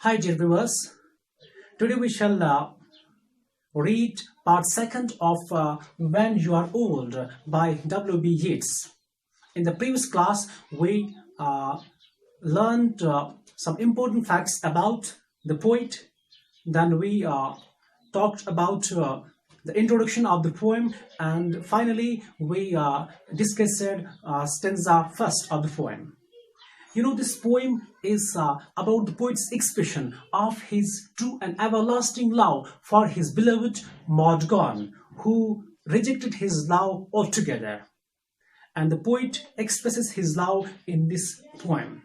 Hi dear viewers, today we shall read part 2 of When You Are Old by W.B. Yeats. In the previous class, we learned some important facts about the poet. Then we talked about the introduction of the poem, and finally we discussed stanza first of the poem. This poem is about the poet's expression of his true and everlasting love for his beloved Morgan, who rejected his love altogether. And the poet expresses his love in this poem.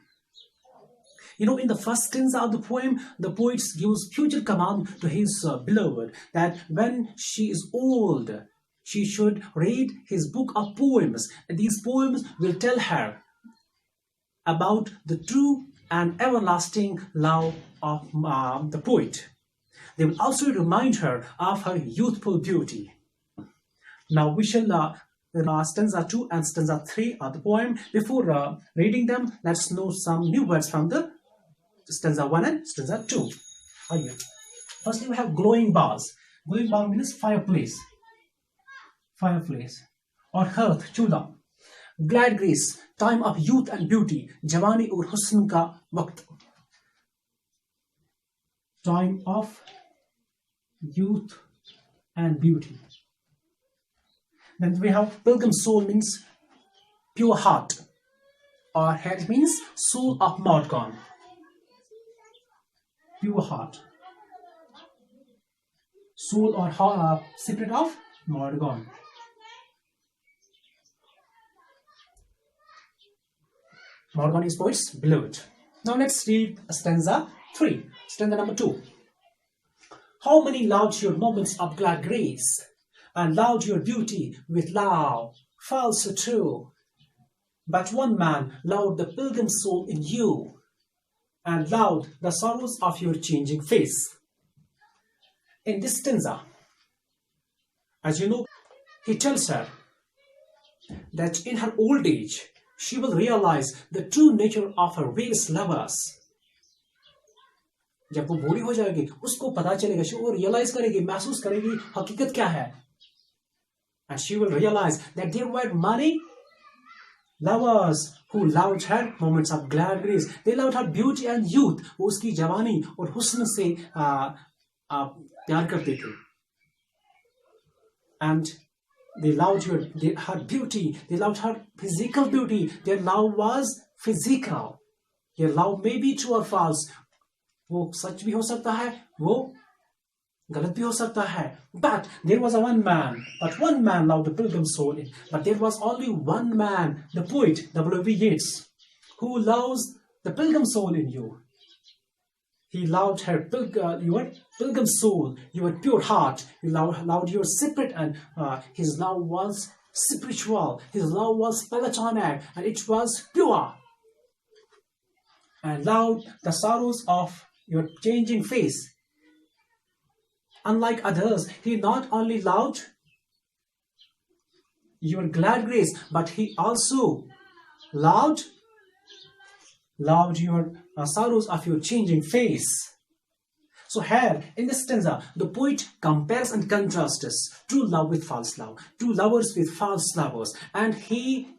In the first stanza of the poem, the poet gives future command to his beloved that when she is old, she should read his book of poems. And these poems will tell her about the true and everlasting love of the poet. They will also remind her of her youthful beauty. Now we shall stanza 2 and stanza 3 of the poem. Before reading them, let's know some new words from the stanza 1 and stanza 2. Firstly, we have glowing bars. Glowing bar means fireplace. Fireplace. Or hearth, chula. Glad grace, time of youth and beauty, जवानी और हुस्न का वक्त. Time of youth and beauty. Then we have pilgrim soul means pure heart, or head means soul of Morgan. Pure heart, soul or secret of Morgan. Morgan is poet's beloved. Now let's read stanza 3. Stanza number 2. How many loved your moments of glad grace, and loved your beauty with love, false or true. But one man loved the pilgrim soul in you, and loved the sorrows of your changing face. In this stanza, as you know, he tells her that in her old age, she will realize the true nature of her various lovers. जब वो बूढ़ी हो जाएगी, उसको पता चलेगा, वो realize करेगी, महसूस करेगी हकीकत क्या है. And she will realize that there were many lovers who loved her moments of glad grace. They loved her beauty and youth. वो उसकी जवानी और हुस्न से प्यार करते थे. And they loved her beauty. They loved her physical beauty. Their love was physical. Their love may be true or false. वो सच भी हो सकता है, वो गलत भी हो सकता है. But there was one man loved the pilgrim soul. But there was only one man, the poet, W.B. Yeats, who loves the pilgrim soul in you. He loved your pilgrim soul, your pure heart. He loved your spirit, and his love was spiritual. His love was platonic, and it was pure. And loved the sorrows of your changing face. Unlike others, he not only loved your glad grace, but he also loved your sorrows of your changing face. So here, in this stanza, the poet compares and contrasts true love with false love, true lovers with false lovers, and he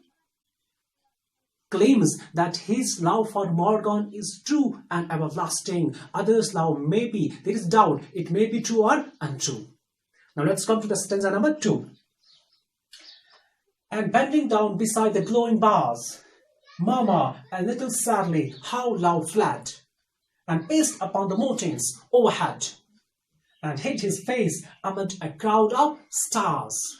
claims that his love for Morgan is true and everlasting. Others' love may be, there is doubt, it may be true or untrue. Now let's come to the stanza number 2. And bending down beside the glowing bars, Mama, a little sadly, how love fled, and paced upon the mountains overhead, and hid his face amid a crowd of stars.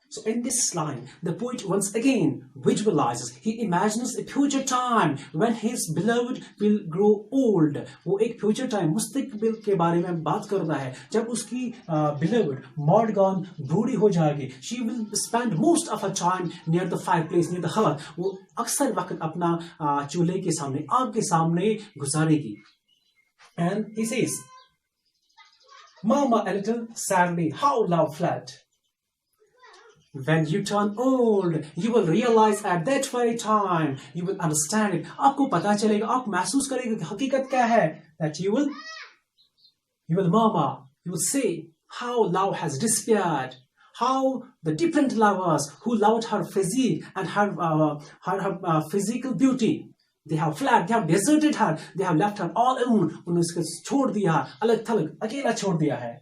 So in this line, the poet once again visualizes, he imagines a future time when his beloved will grow old. वो एक future time, मुस्तकबिल के बारे में बात कर रहा है. जब उसकी beloved Morgan बूढ़ी हो जाएगी, she will spend most of her time near the fireplace, near the hearth. वो अक्सर वक्त अपना चूल्हे के सामने, आग के सामने गुजारेगी. And he says, Mama, a little sadly, how love fled. When you turn old, you will realize at that very time, you will understand it. आपको पता चलेगा, आप महसूस करेंगे कि हकीकत क्या है. That you will murmur, you will say how love has disappeared. How the different lovers who loved her physique and her physical beauty, they have fled, they have deserted her, they have left her all alone. उन्होंने उसको छोड़ दिया, अलग थलग अकेला छोड़ दिया है.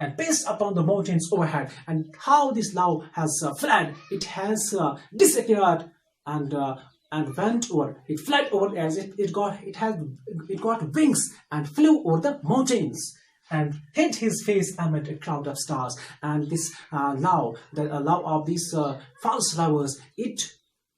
And based upon the mountains overhead, and how this love has fled, it has disappeared and went over. It fled over as it got wings and flew over the mountains and hid his face amid a cloud of stars. And this love, the love of these false lovers, it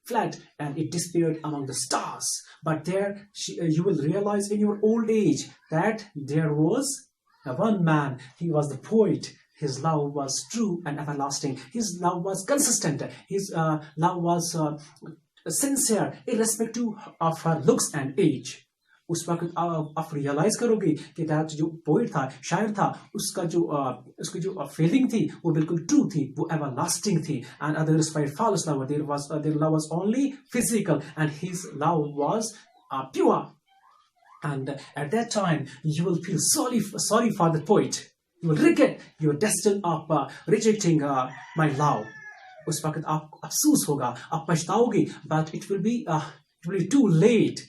fled and it disappeared among the stars. But there, you will realize in your old age that there was one man. He was the poet. His love was true and everlasting. His love was consistent. His love was sincere, irrespective of her looks and age. उस वक्त आप realise करोगे कि that जो poet था, शायर था, उसकी जो फीलिंग थी वो बिल्कुल ट्रू थी, वो एवरलास्टिंग थी. And others fight false love, their love was only physical and his love was pure. And at that time you will feel sorry for the poet. You will regret your destiny of rejecting my love. उस वक्त आप अफसोस होगा, आप पछताओगे, but it will be too late.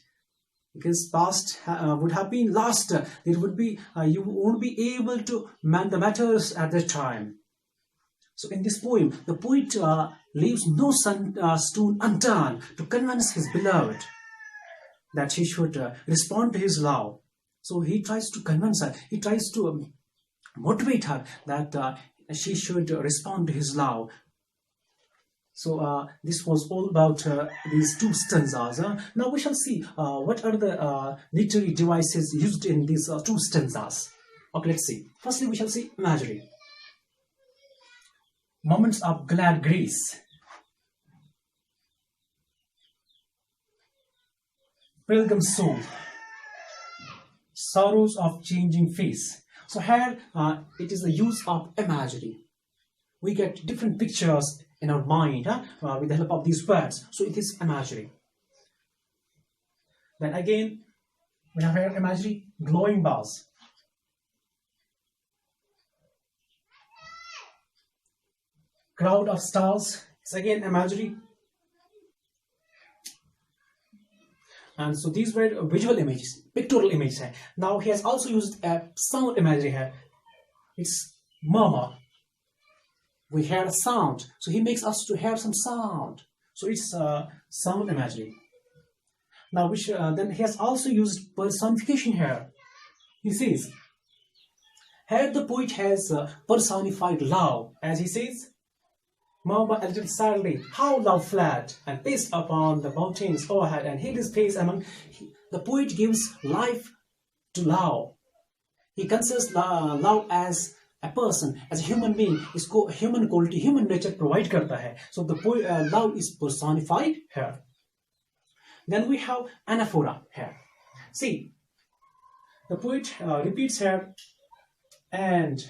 Because past would have been lost. There would be you won't be able to mend the matters at that time. So in this poem, the poet leaves no stone unturned to convince his beloved that she should respond to his love. So he tries to convince her. He tries to motivate her that she should respond to his love. So this was all about these two stanzas. Now we shall see what are the literary devices used in these two stanzas. Okay, let's see. Firstly, we shall see imagery. Moments of glad grace. Pilgrim soul. Sorrows of changing face. So here it is the use of imagery. We get different pictures in our mind with the help of these words. So it is imagery. Then again, we have here imagery, glowing bars. Crowd of stars is again imagery. And so these were visual images, pictorial images here. Now he has also used a sound imagery here. It's murmur. We hear a sound, so he makes us to hear some sound. So it's sound imagery. Now, then he has also used personification here. He says, here the poet has personified love, as he says, murmur a little sadly, how love fled and paced upon the mountains overhead and hid his face among. The poet gives life to love. He considers love as a person, as a human being, इसको human quality, human nature provide करता है. So the love is personified here. Then we have anaphora here. See, the poet repeats here, and.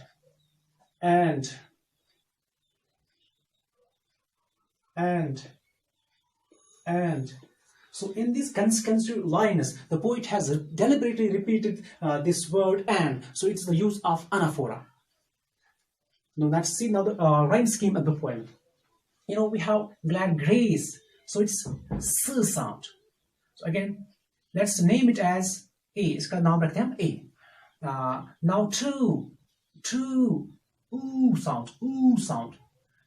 So in these consecutive lines, the poet has deliberately repeated this word and. So it's the use of anaphora. Now let's see now the rhyme scheme of the poem. We have glad grace, so it's s sound. So again, let's name it as A. इसका नाम रखते हैं हम A. Now true, ooh sound.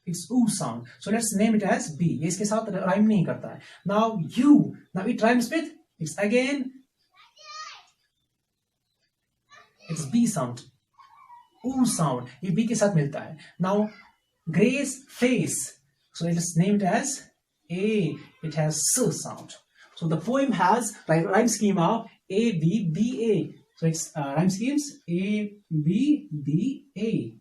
It's ooh sound. So let's name it as B. ये इसके साथ rhyme नहीं करता है. Now you, now it rhymes with, it's again, it's B sound. Ooh sound, ये B के साथ मिलता है. Now grace, face. So let's name it as A. It has S sound. So the poem has rhyme scheme of A, B, B, A. So its rhyme schemes A, B, B, A.